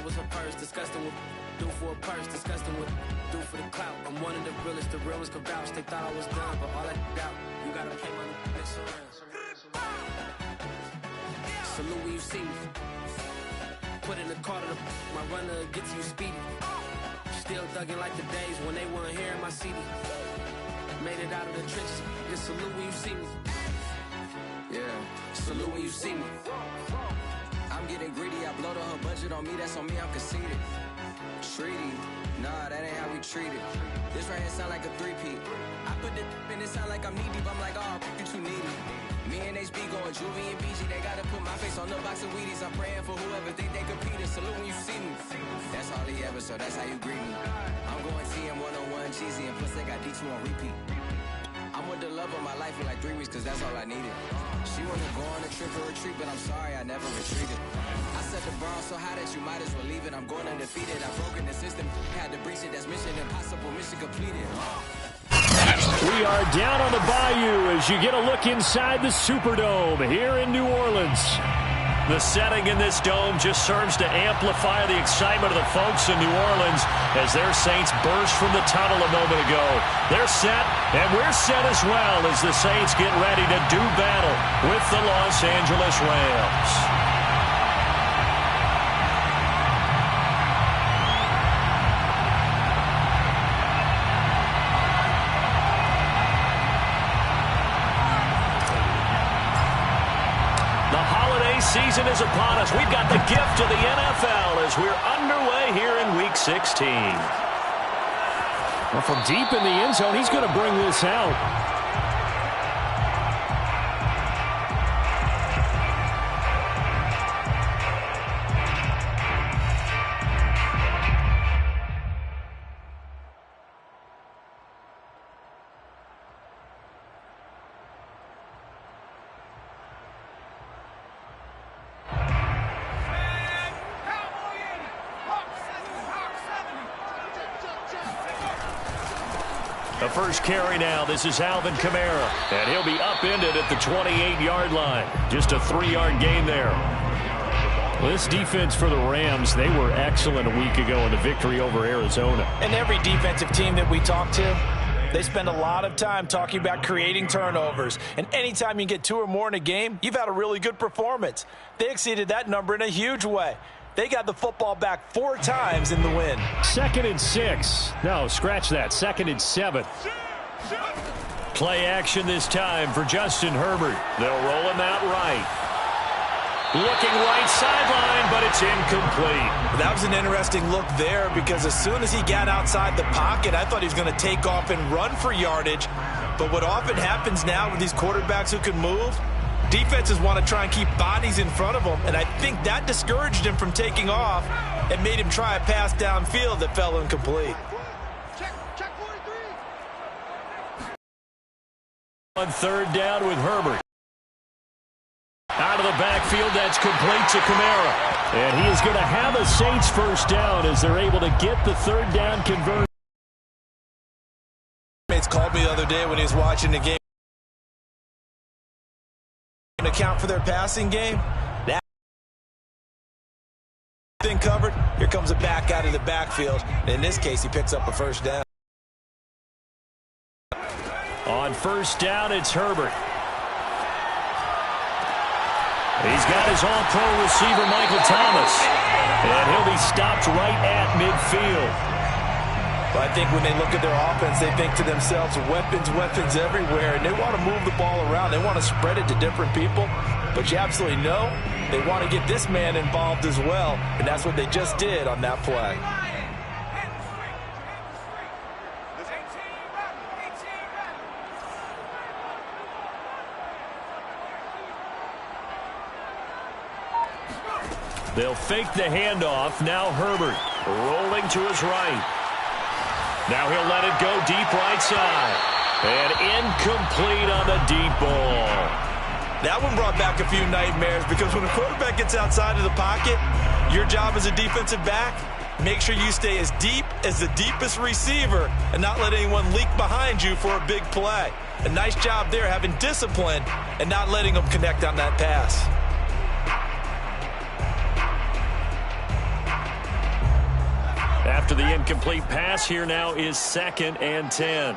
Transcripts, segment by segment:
I was a purse, disgusting with do for a purse, disgusting with do for the clout. I'm one of the realest, the real ones could vouch. They thought I was done, but all I doubt, you gotta pay my next around. Salute when you see me. Put in the car to my runner, get to you speedy. Still thugging like the days when they weren't here in my CD. Made it out of the trenches. Just salute when you see me. Yeah, salute when you see me. I'm getting greedy. I blow the whole budget on me. That's on me. I'm conceited. Treaty. Nah, that ain't how we treat it. This right here sound like a three-peat. I put the in it sound like I'm knee deep. I'm like, oh, you too needy. Me and HB going Juvie and BG. They gotta put my face on the box of Wheaties. I'm praying for whoever think they competing. Salute when you see me. That's all he ever, so that's how you greet me. I'm going TM 101 cheesy, and plus they got D2 on repeat. I'm with the love of my life for like 3 weeks, cause that's all I needed. She wanna go on a trip or retreat, but I'm sorry, I never retreated. I set the bar so high that you might as well leave it. I'm going undefeated, I've broken the system. Had to breach it, that's mission impossible, mission completed. We are down on the Bayou as you get a look inside the Superdome here in New Orleans. The setting in this dome just serves to amplify the excitement of the folks in New Orleans as their Saints burst from the tunnel a moment ago. They're set, and we're set as well as the Saints get ready to do battle with the Los Angeles Rams. Season is upon us. We've got the gift of the NFL as we're underway here in Week 16. Well, from deep in the end zone, he's going to bring this out. The first carry now. This is Alvin Kamara. And he'll be upended at the 28-yard line. Just a 3-yard gain there. Well, this defense for the Rams, they were excellent a week ago in the victory over Arizona. And every defensive team that we talk to, they spend a lot of time talking about creating turnovers. And anytime you get 2 or more in a game, you've had a really good performance. They exceeded that number in a huge way. They got the football back 4 times in the win. 2nd and 6. No, scratch that. 2nd and 7. Play action this time for Justin Herbert. They'll roll him out right. Looking right sideline, but it's incomplete. That was an interesting look there because as soon as he got outside the pocket, I thought he was going to take off and run for yardage. But what often happens now with these quarterbacks who can move, defenses want to try and keep bodies in front of them, and I think that discouraged him from taking off and made him try a pass downfield that fell incomplete. On 3rd down with Herbert. Out of the backfield, that's complete to Kamara. And he is going to have a Saints first down as they're able to get the 3rd down conversion. Mates called me the other day when he was watching the game. Account for their passing game. That thing covered. Here comes a back out of the backfield. In this case, he picks up a first down. On 1st down, it's Herbert. He's got his all-pro receiver, Michael Thomas. And he'll be stopped right at midfield. But I think when they look at their offense, they think to themselves, weapons, weapons everywhere. And they want to move the ball around. They want to spread it to different people. But you absolutely know they want to get this man involved as well. And that's what they just did on that play. They'll fake the handoff. Now Herbert rolling to his right. Now he'll let it go deep right side. And incomplete on the deep ball. That one brought back a few nightmares because when a quarterback gets outside of the pocket, your job as a defensive back, make sure you stay as deep as the deepest receiver and not let anyone leak behind you for a big play. A nice job there having discipline and not letting them connect on that pass. After the incomplete pass, here now is 2nd and 10.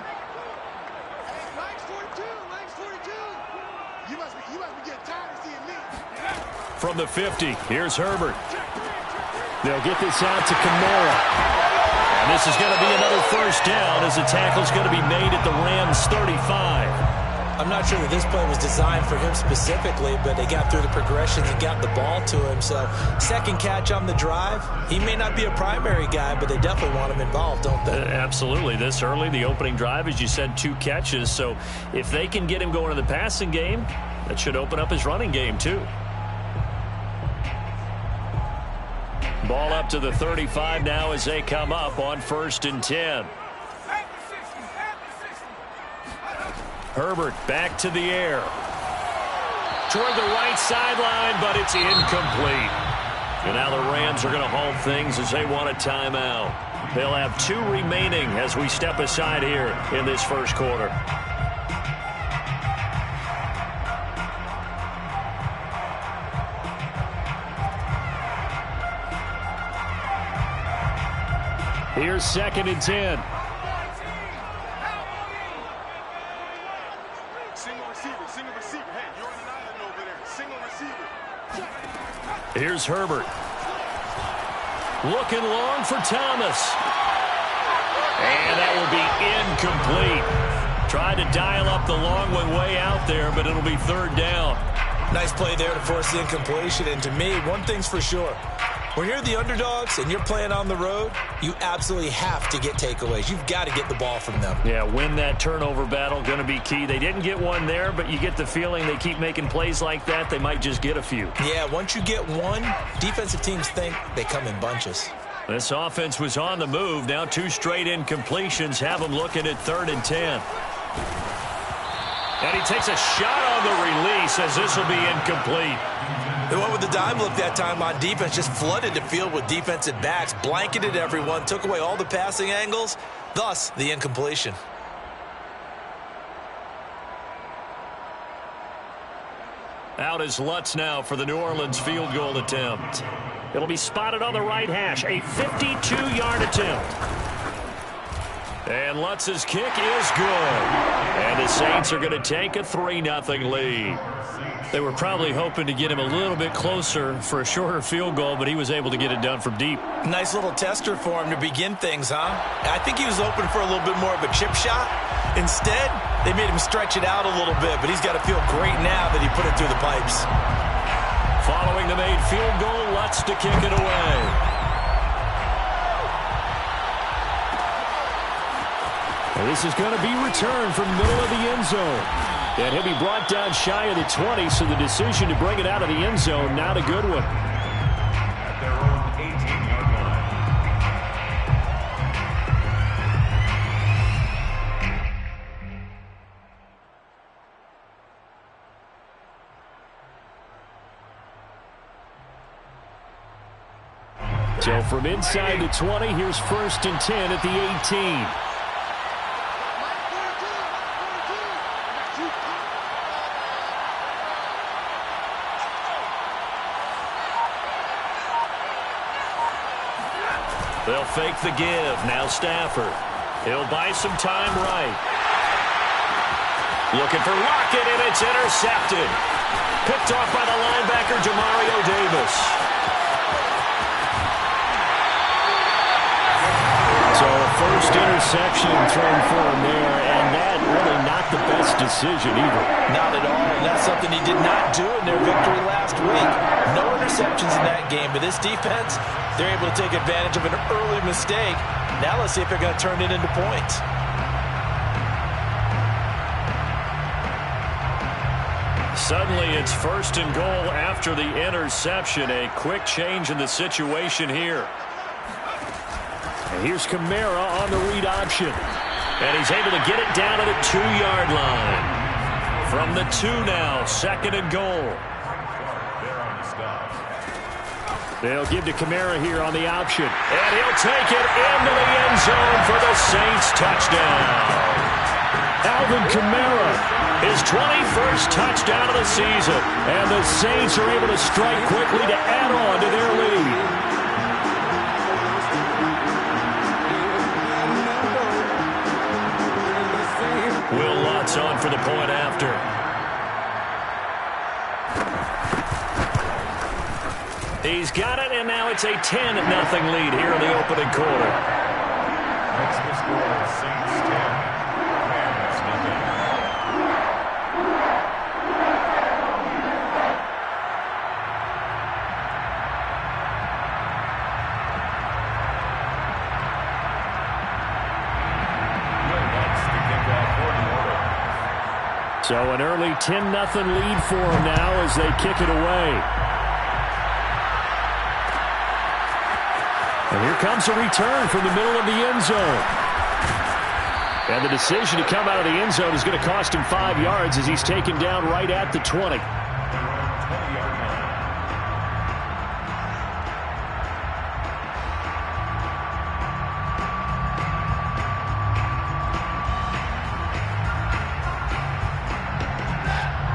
From the 50, here's Herbert. They'll get this out to Kamara. And this is going to be another first down as the tackle's going to be made at the Rams' 35. I'm not sure that this play was designed for him specifically, but they got through the progressions and got the ball to him. So, second catch on the drive. He may not be a primary guy, but they definitely want him involved, don't they? Absolutely. This early, the opening drive, as you said, 2 catches. So, if they can get him going in the passing game, that should open up his running game, too. Ball up to the 35 now as they come up on 1st and 10. Herbert back to the air. Toward the right sideline, but it's incomplete. And now the Rams are going to hold things as they want a timeout. They'll have 2 remaining as we step aside here in this first quarter. Here's 2nd and 10. Here's Herbert. Looking long for Thomas. And that will be incomplete. Tried to dial up the long one way out there, but it'll be 3rd down. Nice play there to force the incompletion. And to me, one thing's for sure. When you're the underdogs and you're playing on the road, you absolutely have to get takeaways. You've got to get the ball from them. Yeah, win that turnover battle, going to be key. They didn't get one there, but you get the feeling they keep making plays like that, they might just get a few. Yeah, once you get one, defensive teams think they come in bunches. This offense was on the move. Now 2 straight incompletions have them looking at 3rd and 10. And he takes a shot on the release as this will be incomplete. They went with the dime look that time on defense, just flooded the field with defensive backs, blanketed everyone, took away all the passing angles, thus the incompletion. Out is Lutz now for the New Orleans field goal attempt. It'll be spotted on the right hash, a 52-yard attempt. And Lutz's kick is good. And the Saints are going to take a 3-0 lead. They were probably hoping to get him a little bit closer for a shorter field goal, but he was able to get it done from deep. Nice little tester for him to begin things, huh? I think he was open for a little bit more of a chip shot. Instead, they made him stretch it out a little bit, but he's got to feel great now that he put it through the pipes. Following the made field goal, Lutz to kick it away. And this is going to be returned from the middle of the end zone. And he'll be brought down shy of the 20, so the decision to bring it out of the end zone, not a good one. At their own 18-yard line. So from inside the 20, here's 1st and 10 at the 18. They'll fake the give. Now Stafford. He'll buy some time right. Looking for Lockett, and it's intercepted. Picked off by the linebacker, Demario Davis. So first interception thrown for him there, and that really not the best decision either. Not at all, and that's something he did not do in their victory last week. No interceptions in that game, but this defense, they're able to take advantage of an early mistake. Now let's see if they're going to turn it into points. Suddenly it's 1st and goal after the interception. A quick change in the situation here. And here's Kamara on the read option. And he's able to get it down to the 2-yard line. From the 2 now, 2nd and goal. They'll give to Kamara here on the option. And he'll take it into the end zone for the Saints touchdown. Alvin Kamara, his 21st touchdown of the season. And the Saints are able to strike quickly to add on to their lead. He's got it, and now it's a 10-0 lead here in the opening quarter. That's the score. Saints 10, Rams nothing. That's the kickoff for New Orleans. So an early 10-0 lead for them now as they kick it away. And here comes a return from the middle of the end zone. And the decision to come out of the end zone is going to cost him 5 yards as he's taken down right at the 20.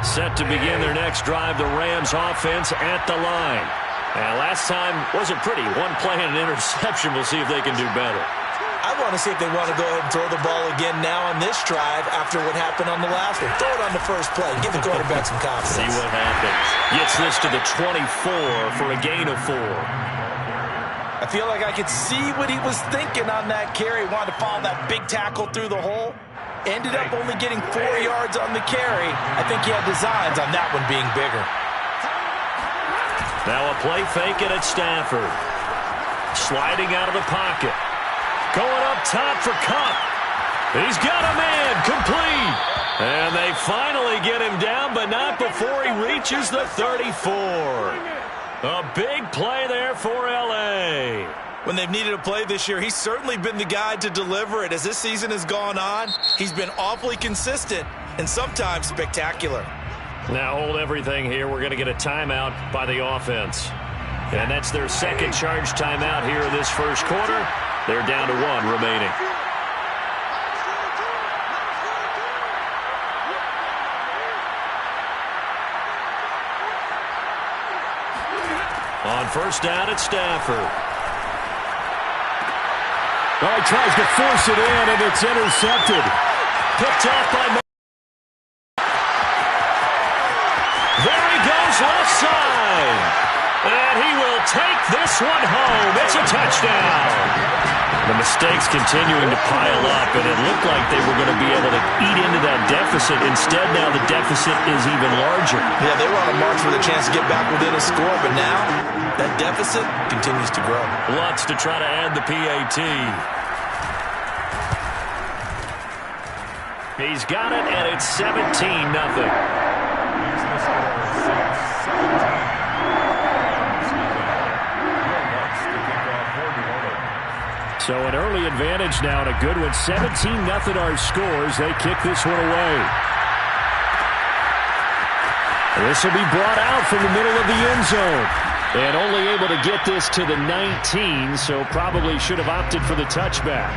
Set to begin their next drive, the Rams offense at the line. And last time wasn't pretty. One play and an interception. We'll see if they can do better. I want to see if they want to go ahead and throw the ball again now on this drive after what happened on the last one. Throw it on the first play. Give the quarterback some confidence. See what happens. Gets this to the 24 for a gain of 4. I feel like I could see what he was thinking on that carry. Wanted to follow that big tackle through the hole. Ended up only getting 4 yards on the carry. I think he had designs on that one being bigger. Now a play fake it at Stafford. Sliding out of the pocket. Going up top for Kupp. He's got a man complete. And they finally get him down, but not before he reaches the 34. A big play there for L.A. When they've needed a play this year, he's certainly been the guy to deliver it. As this season has gone on, he's been awfully consistent and sometimes spectacular. Now hold everything here. We're going to get a timeout by the offense. And that's their second charge timeout here in this first quarter. They're down to 1 remaining. On first down, it's Stafford. Oh, he tries to force it in, and it's intercepted. Picked off by... There he goes, left side. And he will take this one home. It's a touchdown. The mistakes continuing to pile up, and it looked like they were going to be able to eat into that deficit. Instead, now the deficit is even larger. Yeah, they were on a march with a chance to get back within a score, but now that deficit continues to grow. Lutz to try to add the PAT. He's got it, and it's 17-0. So an early advantage now and a good one. 17-0 our scores. They kick this one away. This will be brought out from the middle of the end zone. And only able to get this to the 19, so probably should have opted for the touchback.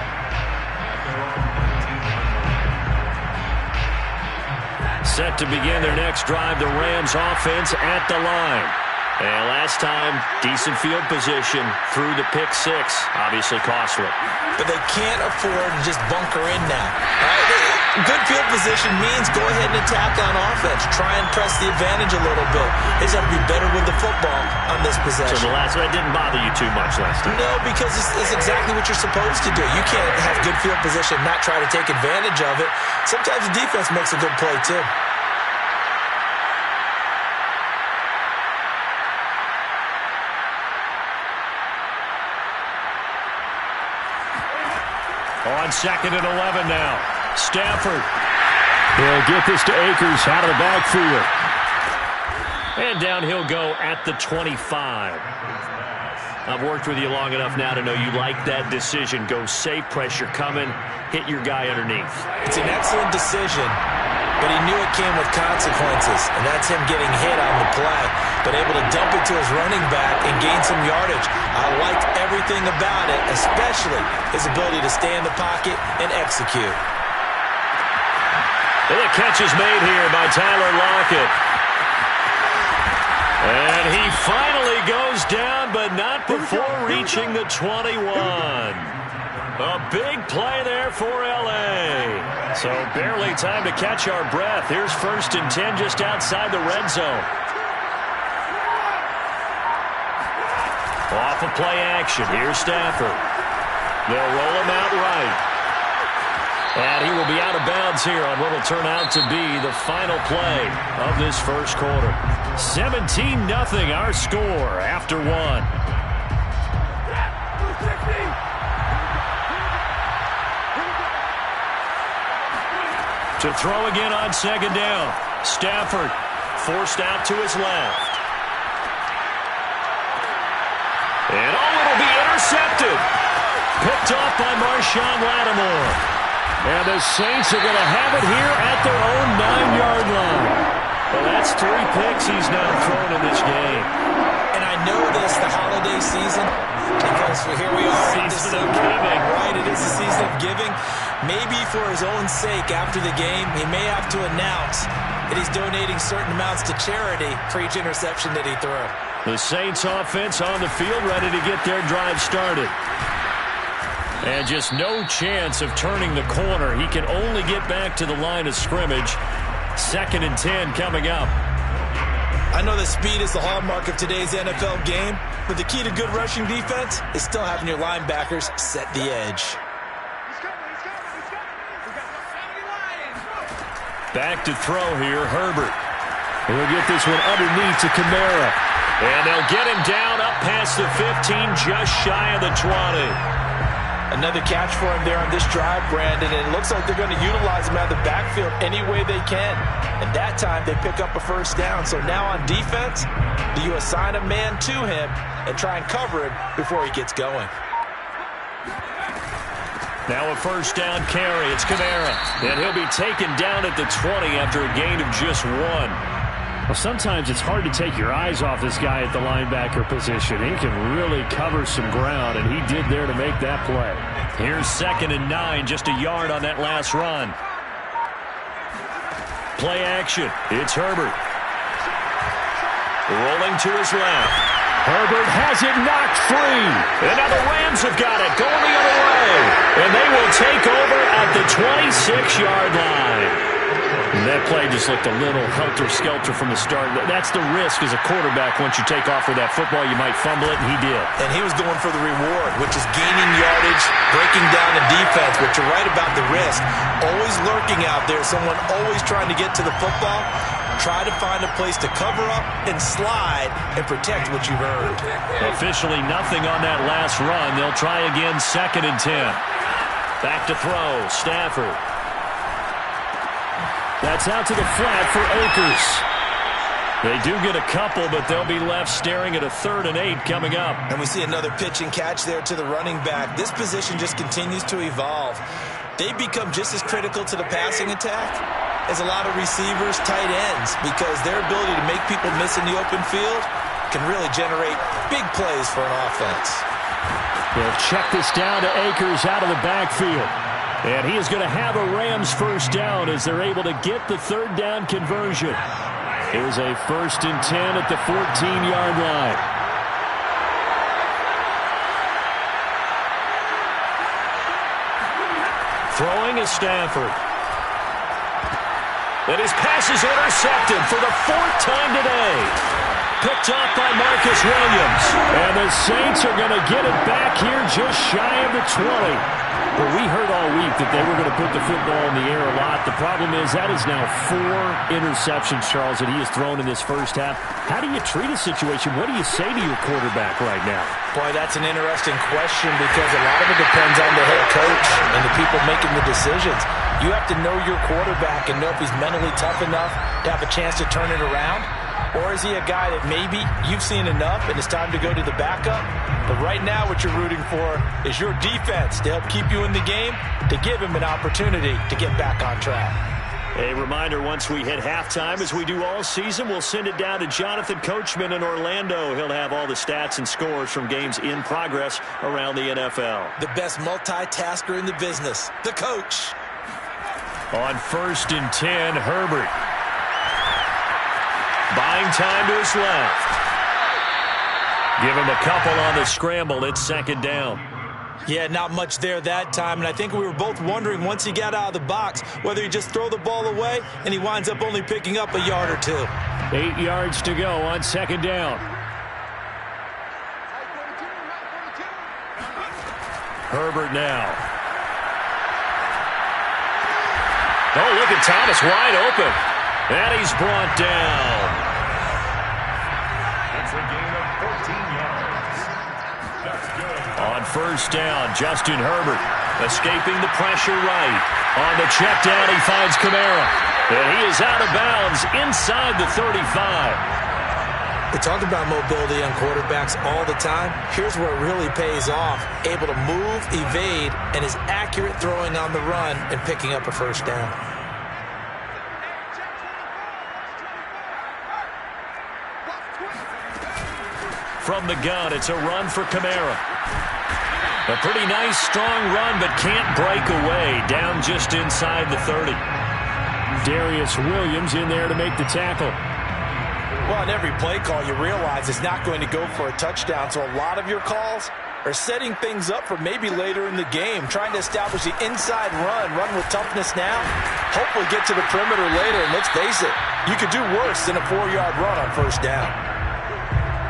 Set to begin their next drive, the Rams offense at the line. And last time, decent field position through the pick 6. Obviously costly. But they can't afford to just bunker in now. Good field position means go ahead and attack on offense. Try and press the advantage a little bit. They just have to be better with the football on this possession. So the last one didn't bother you too much last time? No, because it's exactly what you're supposed to do. You can't have good field position and not try to take advantage of it. Sometimes the defense makes a good play too. On 2nd and 11 now. Stafford. He'll get this to Akers out of the backfield. And down he'll go at the 25. I've worked with you long enough now to know you like that decision. Go safe, pressure coming, hit your guy underneath. It's an excellent decision, but he knew it came with consequences, and that's him getting hit on the play, but able to dump it to his running back and gain some yardage. I liked everything about it, especially his ability to stay in the pocket and execute. And the catch is made here by Tyler Lockett. And he finally goes down, but not before reaching the 21. A big play there for L.A. So barely time to catch our breath. Here's 1st and 10 just outside the red zone. Off of play action, here's Stafford. They'll roll him out right. And he will be out of bounds here on what will turn out to be the final play of this first quarter. 17-0 our score after one. To throw again on second down. Stafford forced out to his left. And it'll be intercepted. Picked off by Marshawn Lattimore. And the Saints are going to have it here at their own 9-yard line. Well, that's 3 picks he's now thrown in this game. And I know this, the holiday season, because here we are in Season of giving. Right, it is the season of giving. Maybe for his own sake after the game, he may have to announce that he's donating certain amounts to charity for each interception that he threw. The Saints offense on the field ready to get their drive started. And just no chance of turning the corner. He can only get back to the line of scrimmage. 2nd and 10 coming up. I know that speed is the hallmark of today's NFL game, but the key to good rushing defense is still having your linebackers set the edge. Back to throw here, Herbert. He'll get this one underneath to Kamara. And they'll get him down up past the 15, just shy of the 20. Another catch for him there on this drive, Brandon, and it looks like they're going to utilize him out of the backfield any way they can. And that time they pick up a first down. So now on defense, do you assign a man to him and try and cover him before he gets going? Now a first down carry. It's Kamara. And he'll be taken down at the 20 after a gain of just 1. Well, sometimes it's hard to take your eyes off this guy at the linebacker position. He can really cover some ground, and he did there to make that play. Here's 2nd and 9, just a yard on that last run. Play action. It's Herbert. Rolling to his left. Herbert has it knocked free. And now the Rams have got it going the other way. And they will take over at the 26-yard line. And that play just looked a little helter-skelter from the start. That's the risk as a quarterback. Once you take off with that football, you might fumble it, and he did. And he was going for the reward, which is gaining yardage, breaking down the defense. But you're right about the risk. Always lurking out there, someone always trying to get to the football. Try to find a place to cover up and slide and protect what you've earned. Officially nothing on that last run. They'll try again, 2nd and 10. Back to throw, Stafford. That's out to the flat for Akers. They do get a couple, but they'll be left staring at a 3rd and 8 coming up. And we see another pitch and catch there to the running back. This position just continues to evolve. They become just as critical to the passing attack as a lot of receivers, tight ends, because their ability to make people miss in the open field can really generate big plays for an offense. They'll check this down to Akers out of the backfield. And he is going to have a Rams first down as they're able to get the 3rd down conversion. Here's a 1st and 10 at the 14-yard line. Throwing is Stafford. And his pass is intercepted for the 4th time today. Picked off by Marcus Williams. And the Saints are going to get it back here just shy of the 20. Well, we heard all week that they were going to put the football in the air a lot. The problem is that is now 4 interceptions, Charles, that he has thrown in this first half. How do you treat a situation? What do you say to your quarterback right now? Boy, that's an interesting question because a lot of it depends on the head coach and the people making the decisions. You have to know your quarterback and know if he's mentally tough enough to have a chance to turn it around. Or is he a guy that maybe you've seen enough and it's time to go to the backup? But right now what you're rooting for is your defense to help keep you in the game, to give him an opportunity to get back on track. A reminder, once we hit halftime, as we do all season, we'll send it down to Jonathan Coachman in Orlando. He'll have all the stats and scores from games in progress around the NFL. The best multitasker in the business, the coach. On 1st and 10, Herbert. Buying time to his left. Give him a couple on the scramble. It's 2nd down. Yeah, not much there that time, and I think we were both wondering once he got out of the box whether he just throw the ball away and he winds up only picking up a yard or 2. 8 yards to go on 2nd down. Herbert now. Oh, look at Thomas wide open. And he's brought down. It's a gain of 14 yards. That's good. On first down, Justin Herbert escaping the pressure right. On the check down, he finds Kamara. And he is out of bounds inside the 35. We talk about mobility on quarterbacks all the time. Here's where it really pays off. Able to move, evade, and is accurate throwing on the run and picking up a first down. From the gun, it's a run for Kamara. A pretty nice, strong run, but can't break away. Down just inside the 30. Darius Williams in there to make the tackle. Well, on every play call, you realize it's not going to go for a touchdown, so a lot of your calls are setting things up for maybe later in the game, trying to establish the inside run with toughness now, hopefully get to the perimeter later, and let's face it, you could do worse than a 4-yard run on first down.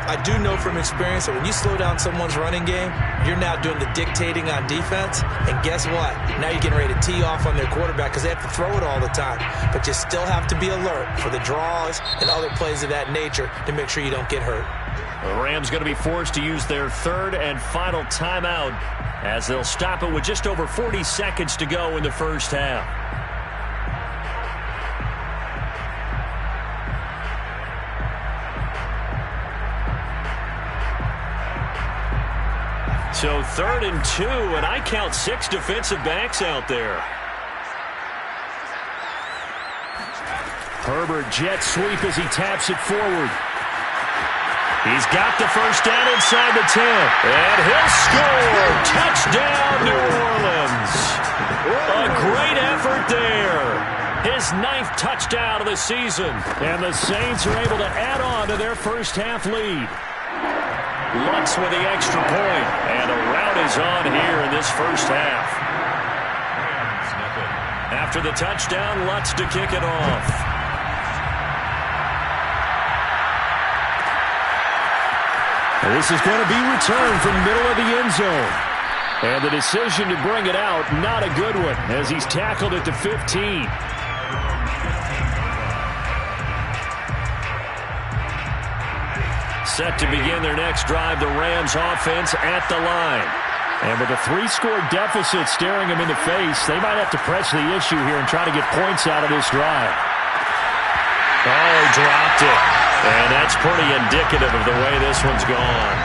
I do know from experience that when you slow down someone's running game, you're now doing the dictating on defense, and guess what? Now you're getting ready to tee off on their quarterback because they have to throw it all the time. But you still have to be alert for the draws and other plays of that nature to make sure you don't get hurt. The Rams going to be forced to use their third and final timeout as they'll stop it with just over 40 seconds to go in the first half. So 3rd and 2, and I count 6 defensive backs out there. Herbert jet sweep as he taps it forward. He's got the first down inside the 10. And he'll score. Touchdown, New Orleans. A great effort there. His 9th touchdown of the season. And the Saints are able to add on to their first half lead. Lutz with the extra point. And a rout is on here in this first half. After the touchdown, Lutz to kick it off. This is going to be returned from middle of the end zone. And the decision to bring it out, not a good one, as he's tackled at the 15. Set to begin their next drive, the Rams offense at the line. And with a 3-score deficit staring them in the face, they might have to press the issue here and try to get points out of this drive. Oh, dropped it. And that's pretty indicative of the way this one's gone.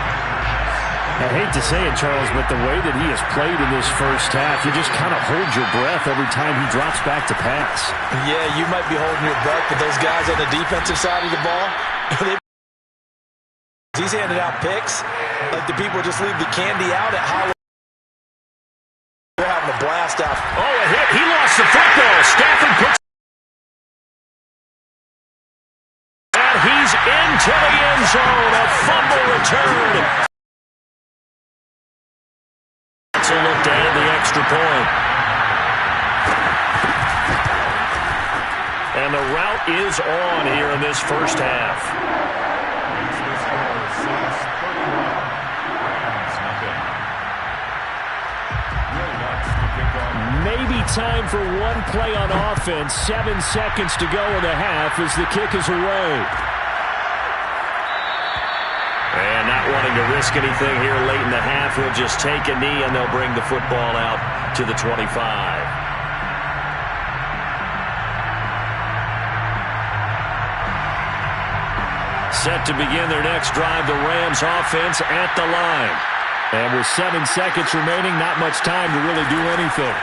I hate to say it, Charles, but the way that he has played in this first half, you just kind of hold your breath every time he drops back to pass. Yeah, you might be holding your breath, but those guys on the defensive side of the ball, he's handed out picks like the people just leave the candy out at Howard. They're having a blast out. Oh, a hit. He lost the football. Stafford puts. And he's into the end zone. A fumble return. It's a look to add the extra point. And the route is on here in this first half. Maybe time for one play on offense. 7 seconds to go in the half as the kick is away. And not wanting to risk anything here late in the half, he'll just take a knee and they'll bring the football out to the 25. Set to begin their next drive, the Rams offense at the line. And with 7 seconds remaining, not much time to really do anything.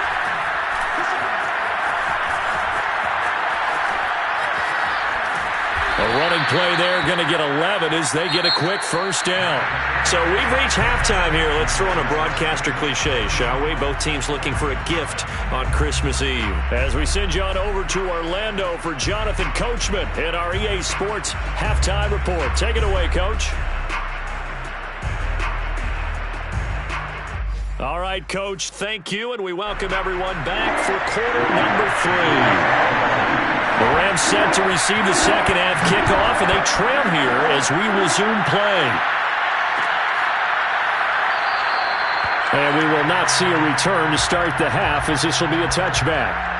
A running play there, going to get 11 as they get a quick first down. So we've reached halftime here. Let's throw in a broadcaster cliche, shall we? Both teams looking for a gift on Christmas Eve. As we send you on over to Orlando for Jonathan Coachman in our EA Sports Halftime Report. Take it away, Coach. All right, Coach, thank you, and we welcome everyone back for quarter number 3. The Rams set to receive the second half kickoff, and they trail here as we resume play. And we will not see a return to start the half, as this will be a touchback.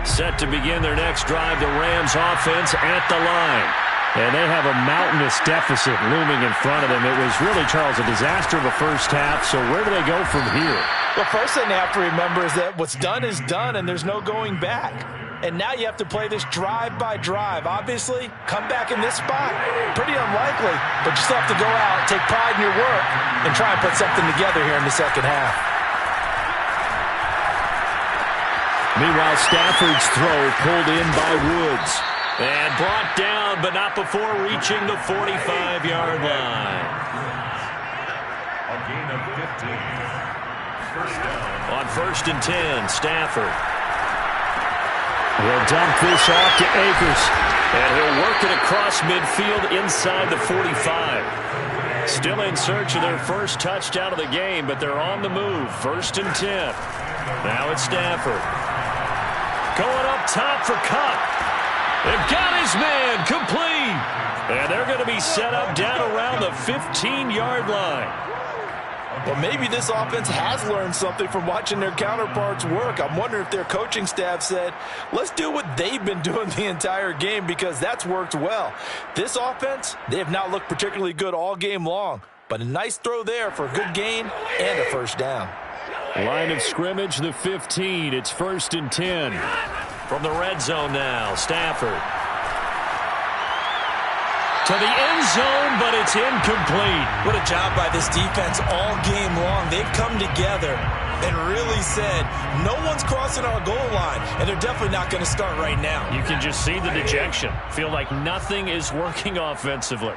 Set to begin their next drive, the Rams offense at the line. And they have a mountainous deficit looming in front of them. It was really, Charles, a disaster of a first half. So where do they go from here? The first thing they have to remember is that what's done is done, and there's no going back. And now you have to play this drive by drive. Obviously, come back in this spot, pretty unlikely. But you still have to go out, take pride in your work, and try and put something together here in the second half. Meanwhile, Stafford's throw pulled in by Woods. And brought down, but not before reaching the 45-yard line. A gain of 15. First down. On 1st and 10, Stafford. He'll dump this off to Akers. And he'll work it across midfield inside the 45. Still in search of their first touchdown of the game, but they're on the move. 1st and 10. Now it's Stafford. Going up top for Kupp. They've got his man complete. And they're going to be set up down around the 15-yard line. Well, maybe this offense has learned something from watching their counterparts work. I'm wondering if their coaching staff said, let's do what they've been doing the entire game, because that's worked well. This offense, they have not looked particularly good all game long, but a nice throw there for a good gain and a first down. Line of scrimmage, the 15. It's 1st and 10. From the red zone now, Stafford. To the end zone, but it's incomplete. What a job by this defense all game long. They've come together and really said, no one's crossing our goal line, and they're definitely not going to start right now. You can just see the dejection. Feel like nothing is working offensively.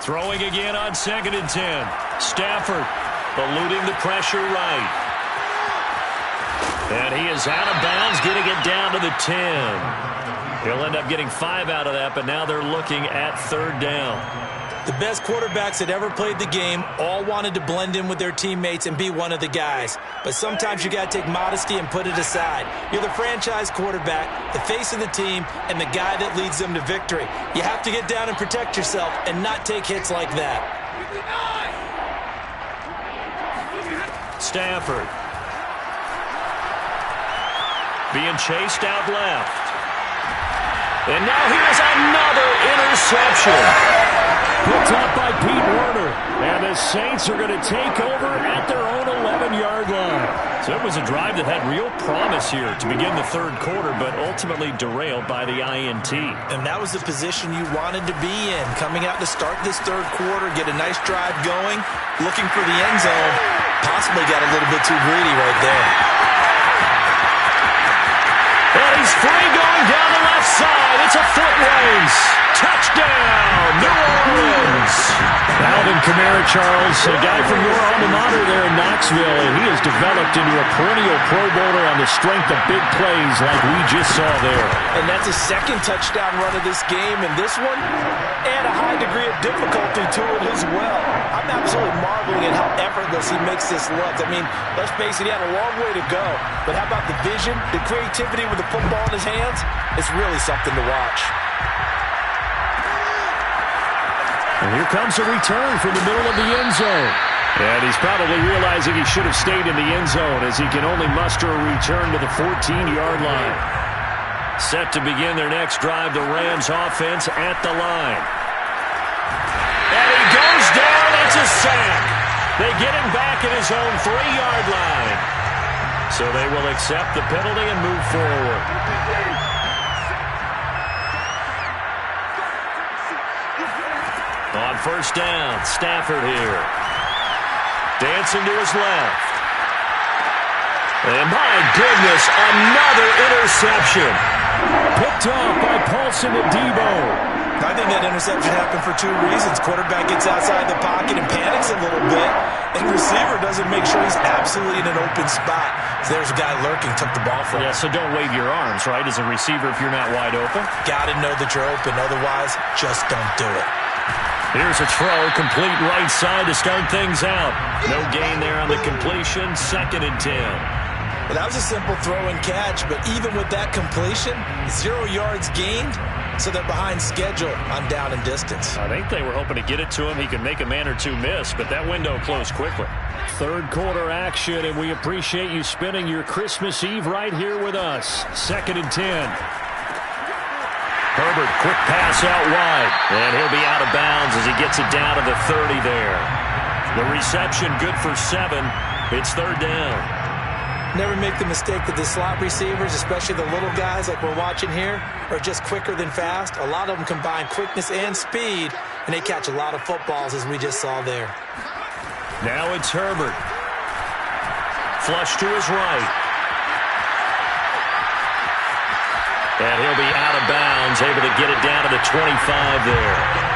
Throwing again on 2nd and 10. Stafford eluding the pressure right. And he is out of bounds, getting it down to the 10. He'll end up getting 5 out of that, but now they're looking at 3rd down. The best quarterbacks that ever played the game all wanted to blend in with their teammates and be one of the guys. But sometimes you got to take modesty and put it aside. You're the franchise quarterback, the face of the team, and the guy that leads them to victory. You have to get down and protect yourself and not take hits like that. Stafford. Being chased out left. And now here's another interception. Picked up by Pete Werner. And the Saints are going to take over at their own 11-yard line. So it was a drive that had real promise here to begin the 3rd quarter, but ultimately derailed by the INT. And that was the position you wanted to be in. Coming out to start this 3rd quarter, get a nice drive going, looking for the end zone. Possibly got a little bit too greedy right there. And he's free going down the left side. It's a foot race. Touchdown, New Orleans. Alvin Kamara, Charles, a guy from your alma mater there in Knoxville, and he has developed into a perennial Pro Bowler on the strength of big plays like we just saw there. And that's a 2nd touchdown run of this game, and this one, and a high degree of difficulty to it as well. I'm absolutely marveling at how effortless he makes this look. I mean, let's face it, he had a long way to go. But how about the vision, the creativity with the football in his hands? It's really something to watch. And here comes a return from the middle of the end zone. And he's probably realizing he should have stayed in the end zone, as he can only muster a return to the 14-yard line. Set to begin their next drive, the Rams offense at the line. And he goes down. It's a sack. They get him back at his own 3-yard line. So they will accept the penalty and move forward. On 1st down, Stafford here. Dancing to his left. And my goodness, another interception. Picked off by Paulson Adebo. I think that interception happened for 2 reasons. Quarterback gets outside the pocket and panics a little bit, and receiver doesn't make sure he's absolutely in an open spot. So there's a guy lurking, took the ball from him. Yeah, so don't wave your arms, right, as a receiver if you're not wide open. Got to know that you're open. Otherwise, just don't do it. Here's a throw, complete right side to start things out. No gain there on the completion, 2nd and 10. Well, that was a simple throw and catch, but even with that completion, 0 yards gained, so they're behind schedule on down and distance. I think they were hoping to get it to him. He could make a man or two miss, but that window closed quickly. Third quarter action, and we appreciate you spending your Christmas Eve right here with us. 2nd and 10. Herbert, quick pass out wide, and he'll be out of bounds as he gets it down to the 30 there. The reception good for 7. It's 3rd down. Never make the mistake that the slot receivers, especially the little guys like we're watching here, are just quicker than fast. A lot of them combine quickness and speed, and they catch a lot of footballs, as we just saw there. Now it's Herbert. Flush to his right. And he'll be out of bounds, able to get it down to the 25 there.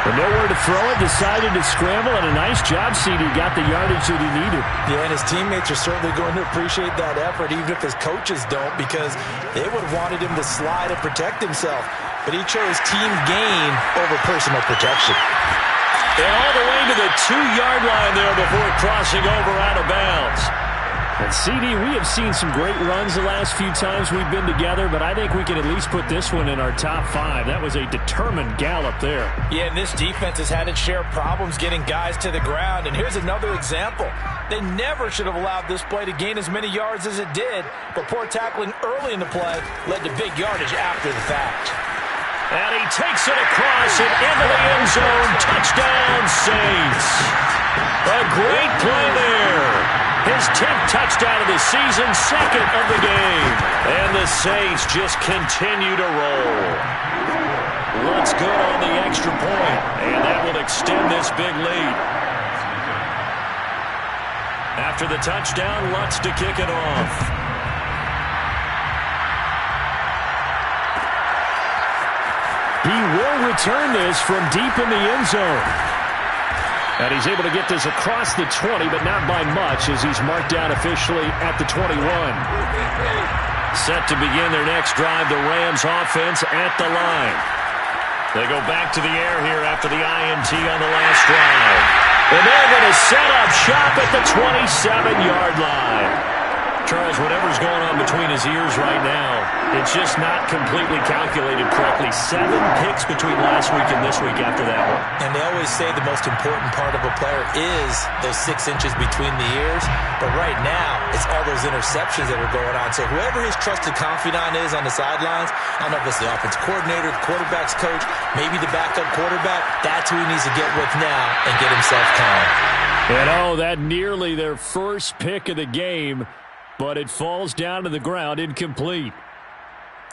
But nowhere to throw it, decided to scramble, and a nice job, CD. Got the yardage that he needed. Yeah, and his teammates are certainly going to appreciate that effort, even if his coaches don't, because they would have wanted him to slide and protect himself. But he chose team gain over personal protection. And all the way to the 2-yard line there before crossing over out of bounds. And CD, we have seen some great runs the last few times we've been together, but I think we can at least put this one in our top 5. That was a determined gallop there. Yeah, and this defense has had its share of problems getting guys to the ground. And here's another example. They never should have allowed this play to gain as many yards as it did, but poor tackling early in the play led to big yardage after the fact. And he takes it across and into the end zone. Touchdown, Saints. A great play there. His 10th touchdown of the season, 2nd of the game. And the Saints just continue to roll. Lutz good on the extra point, and that will extend this big lead. After the touchdown, Lutz to kick it off. He will return this from deep in the end zone. And he's able to get this across the 20, but not by much, as he's marked down officially at the 21. Set to begin their next drive, the Rams offense at the line. They go back to the air here after the INT on the last drive. And they're going to set up shop at the 27-yard line. Charles, whatever's going on between his ears right now, it's just not completely calculated correctly. 7 picks between last week and this week after that one. And they always say the most important part of a player is those 6 inches between the ears. But right now, it's all those interceptions that are going on. So whoever his trusted confidant is on the sidelines, I don't know if it's the offense coordinator, the quarterback's coach, maybe the backup quarterback, that's who he needs to get with now and get himself calm. And that nearly their first pick of the game, but it falls down to the ground incomplete.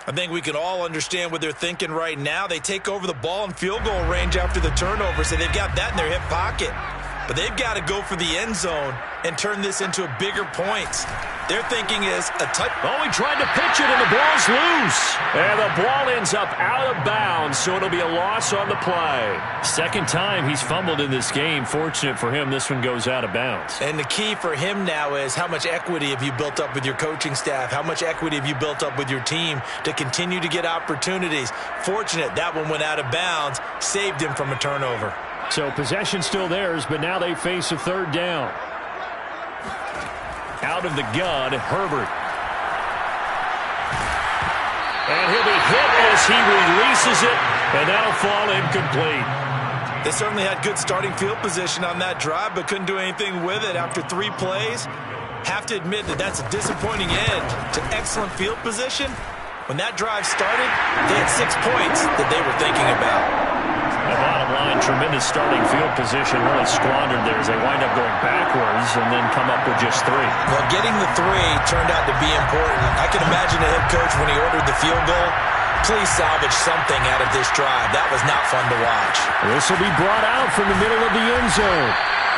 I think we can all understand what they're thinking right now. They take over the ball in field goal range after the turnover, so they've got that in their hip pocket. But they've got to go for the end zone and turn this into a bigger points. Their thinking is a touch. Oh, he tried to pitch it, and the ball's loose. And the ball ends up out of bounds, so it'll be a loss on the play. 2nd time he's fumbled in this game. Fortunate for him, this one goes out of bounds. And the key for him now is how much equity have you built up with your coaching staff? How much equity have you built up with your team to continue to get opportunities? Fortunate that one went out of bounds, saved him from a turnover. So possession still theirs, but now they face a 3rd down. Out of the gun, Herbert. And he'll be hit as he releases it, and that'll fall incomplete. They certainly had good starting field position on that drive, but couldn't do anything with it after 3 plays. Have to admit that that's a disappointing end to excellent field position. When that drive started, they had 6 points that they were thinking about. The bottom line, tremendous starting field position, really squandered there as they wind up going backwards and then come up with just 3. Well, getting the 3 turned out to be important. I can imagine the head coach when he ordered the field goal. Please salvage something out of this drive. That was not fun to watch. This will be brought out from the middle of the end zone.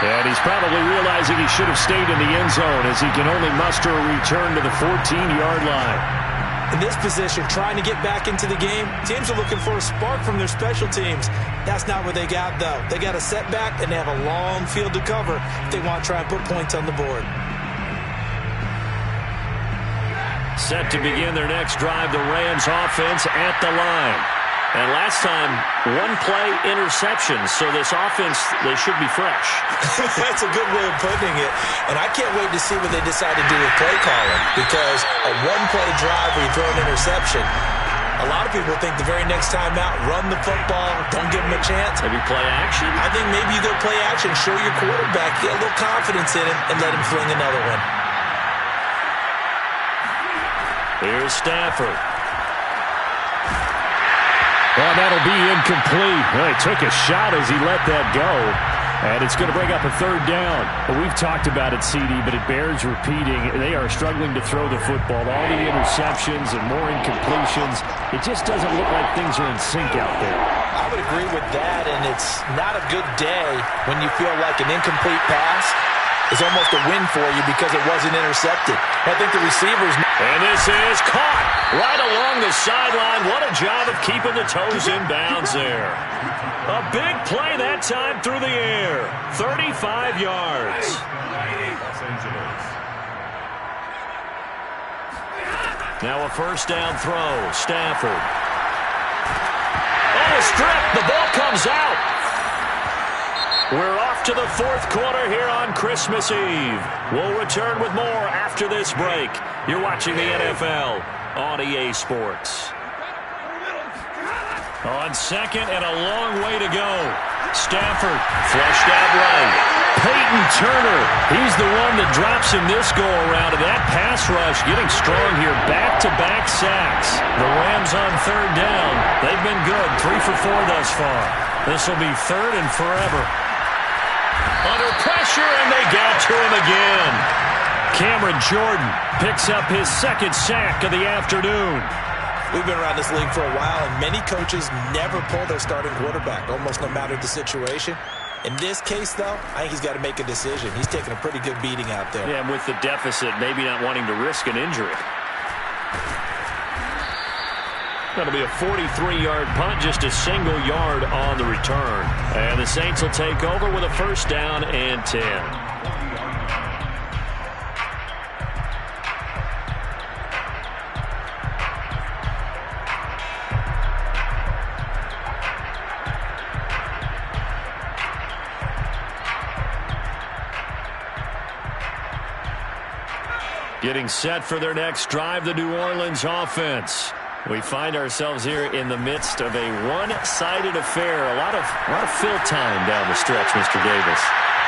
And he's probably realizing he should have stayed in the end zone as he can only muster a return to the 14-yard line. In this position, trying to get back into the game, teams are looking for a spark from their special teams. That's not what they got, though. They got a setback, and they have a long field to cover if they want to try and put points on the board. Set to begin their next drive, the Rams offense at the line. And last time, one play interception. So this offense, they should be fresh. That's a good way of putting it. And I can't wait to see what they decide to do with play calling. Because a one-play drive where you throw an interception, a lot of people think the very next time out, run the football, don't give them a chance. Maybe play action? I think maybe you go play action, show your quarterback, get a little confidence in him, and let him fling another one. Here's Stafford. Oh, that'll be incomplete. Well, he took a shot as he let that go. And it's going to bring up a third down. Well, we've talked about it, CD, but it bears repeating. They are struggling to throw the football. All the interceptions and more incompletions. It just doesn't look like things are in sync out there. I would agree with that, and it's not a good day when you feel like an incomplete pass is almost a win for you because it wasn't intercepted. I think the receivers... And this is caught right along the sideline. What a job of keeping the toes in bounds there. A big play that time through the air. 35 yards. Now a first down throw. Stafford. Oh, a strip. The ball comes out. We're off to the fourth quarter here on Christmas Eve. We'll return with more after this break. You're watching the NFL on EA Sports. On second and a long way to go. Stafford flushed out right. Peyton Turner, he's the one that drops in this go-around. And that pass rush getting strong here. Back-to-back sacks. The Rams on third down. They've been good. 3 for 4 thus far. This will be third and forever. Under pressure, and they got to him again. Cameron Jordan picks up his second sack of the afternoon. We've been around this league for a while, and many coaches never pull their starting quarterback, almost no matter the situation. In this case, though, I think he's got to make a decision. He's taking a pretty good beating out there. Yeah, and with the deficit, maybe not wanting to risk an injury. That'll be a 43-yard punt, just a single yard on the return. And the Saints will take over with a first down and 10. Getting set for their next drive, the New Orleans offense. We find ourselves here in the midst of a one-sided affair. A lot of fill time down the stretch, Mr. Davis.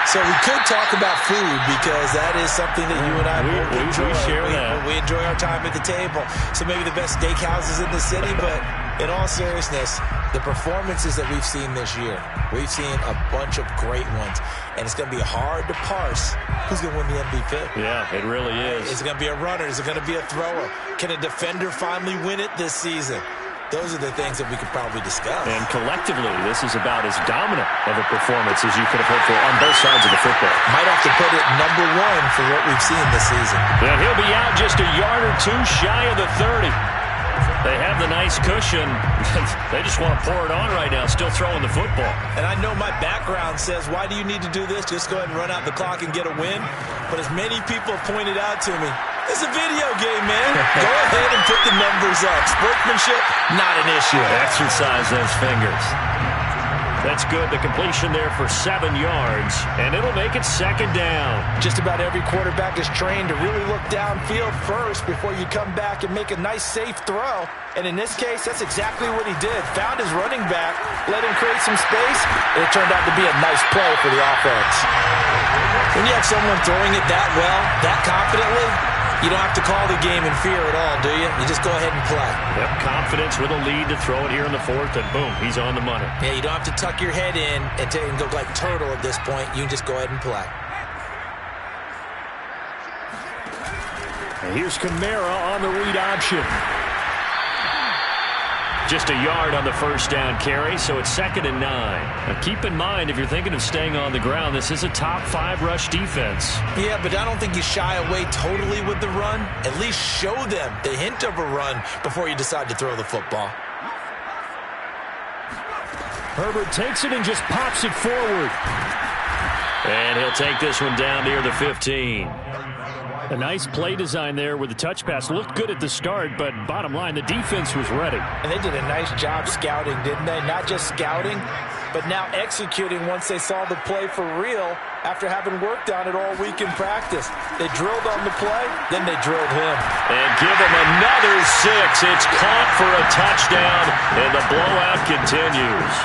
So we could talk about food because that is something that you and I enjoy. We share that. We enjoy our time at the table. So maybe the best steakhouses in the city, but in all seriousness, the performances that we've seen this year, we've seen a bunch of great ones. And it's going to be hard to parse who's going to win the MVP. Yeah, it really is. Is it going to be a runner? Is it going to be a thrower? Can a defender finally win it this season? Those are the things that we could probably discuss. And collectively, this is about as dominant of a performance as you could have hoped for on both sides of the football. Might have to put it number one for what we've seen this season. And he'll be out just a yard or two shy of the 30. They have the nice cushion. They just want to pour it on right now, still throwing the football. And I know my background says, why do you need to do this? Just go ahead and run out the clock and get a win. But as many people have pointed out to me, it's a video game, man. Go ahead and put the numbers up. Sportsmanship, not an issue. Exercise those fingers. That's good. The completion there for 7 yards, and it'll make it second down. Just about every quarterback is trained to really look downfield first before you come back and make a nice, safe throw. And in this case, that's exactly what he did. Found his running back, let him create some space, and it turned out to be a nice play for the offense. When you have someone throwing it that well, that confidently, you don't have to call the game in fear at all, do you? You just go ahead and play. Yep, confidence with a lead to throw it here in the fourth, and boom, he's on the money. Yeah, you don't have to tuck your head in and go like turtle at this point. You just go ahead and play. And here's Kamara on the read option. Just a yard on the first down carry, so it's 2nd and 9. Now keep in mind, if you're thinking of staying on the ground, this is a top 5 rush defense. Yeah, but I don't think you shy away totally with the run. At least show them the hint of a run before you decide to throw the football. Herbert takes it and just pops it forward. And he'll take this one down near the 15. A nice play design there with the touch pass. Looked good at the start, but bottom line, the defense was ready. And they did a nice job scouting, didn't they? Not just scouting, but now executing once they saw the play for real after having worked on it all week in practice. They drilled on the play, then they drilled him. And give him another 6. It's caught for a touchdown, and the blowout continues.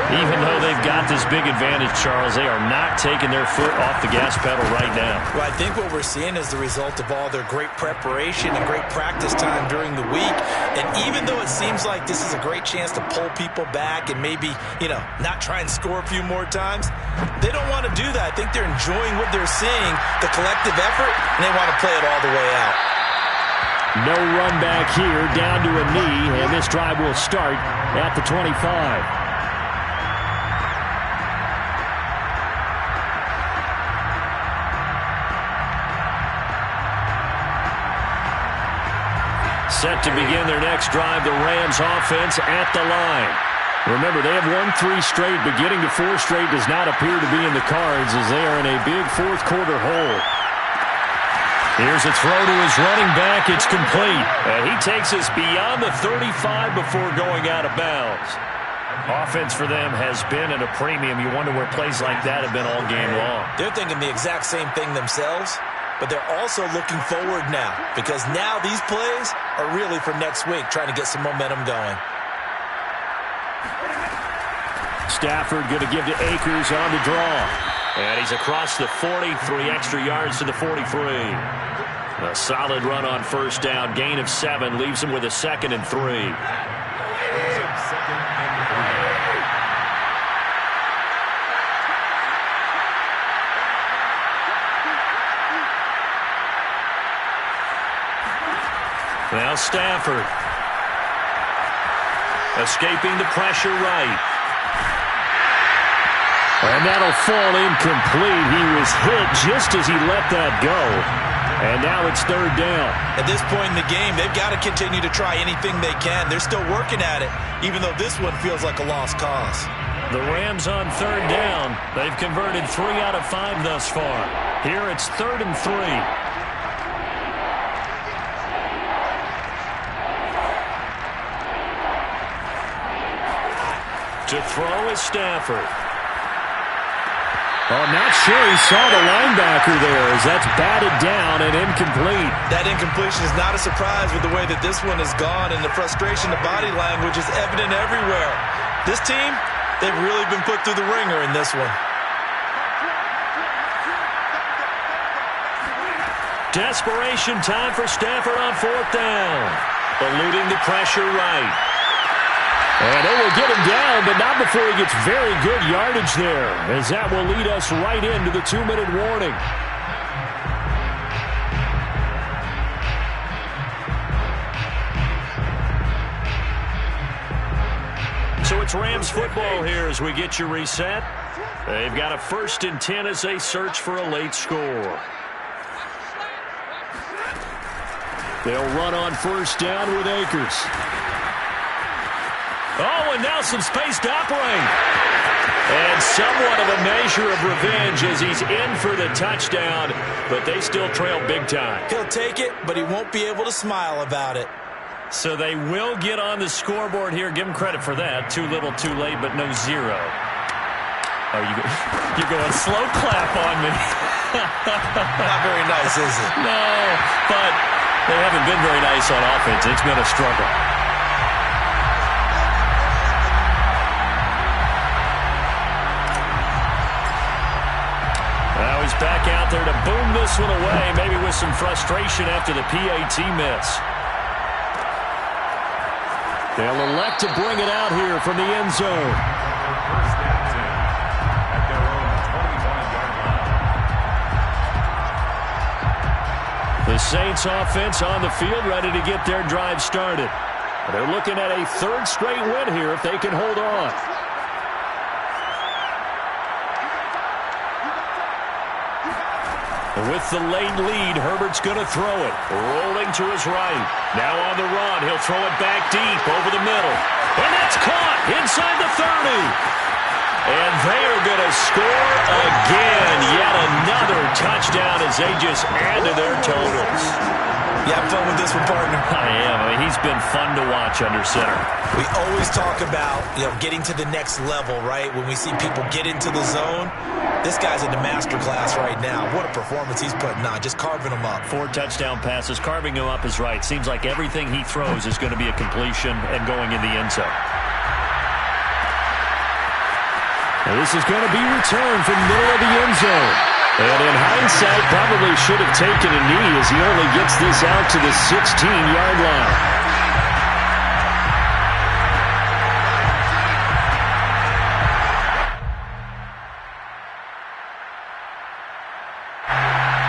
Even though they've got this big advantage, Charles, they are not taking their foot off the gas pedal right now. Well, I think what we're seeing is the result of all their great preparation and great practice time during the week. And even though it seems like this is a great chance to pull people back and maybe, not try and score a few more times, they don't want to do that. I think they're enjoying what they're seeing, the collective effort, and they want to play it all the way out. No run back here, down to a knee, and this drive will start at the 25. Set to begin their next drive, the Rams offense at the line. Remember, they have won 3 straight, but getting to 4 straight does not appear to be in the cards as they are in a big fourth-quarter hole. Here's a throw to his running back. It's complete. And he takes us beyond the 35 before going out of bounds. Offense for them has been at a premium. You wonder where plays like that have been all game long. They're thinking the exact same thing themselves, but they're also looking forward now because now these plays are really for next week, trying to get some momentum going. Stafford going to give to Akers on the draw. And he's across the 40, 3 extra yards to the 43. A solid run on first down, gain of 7, leaves him with a 2nd and 3. Now Stafford. Escaping the pressure right. And that'll fall incomplete. He was hit just as he let that go. And now it's 3rd down. At this point in the game, they've got to continue to try anything they can. They're still working at it, even though this one feels like a lost cause. The Rams on 3rd down. They've converted 3 out of 5 thus far. Here it's 3rd and 3. To throw is Stafford. Oh, not sure he saw the linebacker there as that's batted down and incomplete. That incompletion is not a surprise with the way that this one has gone, and the frustration, the body language is evident everywhere. This team, they've really been put through the ringer in this one. Desperation time for Stafford on 4th down. Eluding the pressure right. And they will get him down, but not before he gets very good yardage there, as that will lead us right into the 2-minute warning. So it's Rams football here as we get you reset. They've got a 1st and 10 as they search for a late score. They'll run on 1st down with Akers. Oh, and now some space to operate. And somewhat of a measure of revenge as he's in for the touchdown, but they still trail big time. He'll take it, but he won't be able to smile about it. So they will get on the scoreboard here. Give him credit for that. Too little, too late, but no 0. Oh, you're going slow clap on me. Not very nice, is it? No, but they haven't been very nice on offense. It's been a struggle. Now he's back out there to boom this one away, maybe with some frustration after the PAT miss. They'll elect to bring it out here from the end zone. First and 10 at their own 21-yard line. The Saints offense on the field, ready to get their drive started. They're looking at a 3rd straight win here if they can hold on. With the late lead, Herbert's going to throw it. Rolling to his right. Now on the run. He'll throw it back deep over the middle. And that's caught. inside the 30. And they are going to score again. Yet another touchdown as they just add to their totals. You have fun with this one, partner? I am. I mean, he's been fun to watch under center. We always talk about, getting to the next level, right? When we see people get into the zone, this guy's in the master class right now. What a performance he's putting on, just carving them up. 4 touchdown passes. Carving him up is right. Seems like everything he throws is going to be a completion and going in the end zone. And this is going to be returned from the middle of the end zone. And in hindsight, probably should have taken a knee as he only gets this out to the 16-yard line.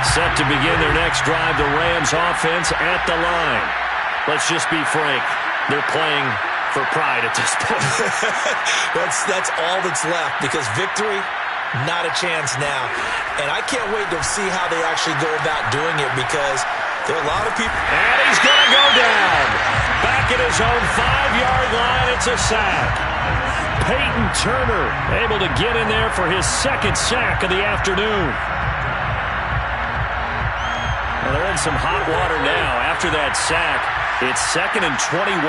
Set to begin their next drive, the Rams offense at the line. Let's just be frank. They're playing for pride at this point. That's all that's left, because victory, not a chance now. And I can't wait to see how they actually go about doing it, because there are a lot of people. And he's going to go down. Back at his own 5-yard line, it's a sack. Peyton Turner able to get in there for his second sack of the afternoon. Well, they're in some hot water now. After that sack, it's 2nd and 21.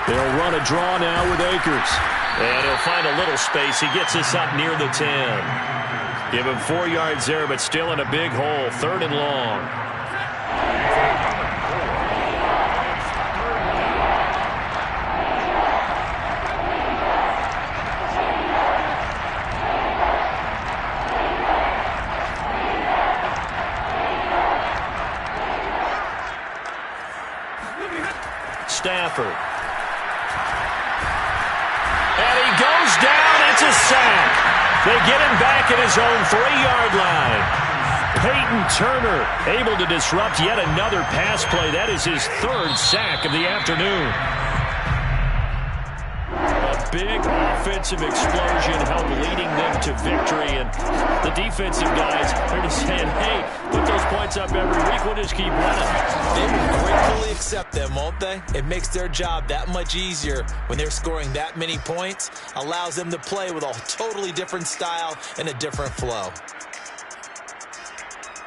They'll run a draw now with Akers. And he'll find a little space. He gets this up near the 10. Give him 4 yards there, but still in a big hole. 3rd and long. Stafford. And he goes down. It's a sack. They get him back at his own 3-yard line. Peyton Turner able to disrupt yet another pass play. That is his 3rd sack of the afternoon. A big offensive explosion helped leading them to victory. And the defensive guys are just saying, hey, put those points up every week. We'll just keep running. They will gratefully accept them, won't they? It makes their job that much easier when they're scoring that many points. Allows them to play with a totally different style and a different flow.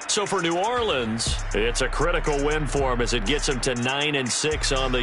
So for New Orleans, it's a critical win for them as it gets them to 9-6 on the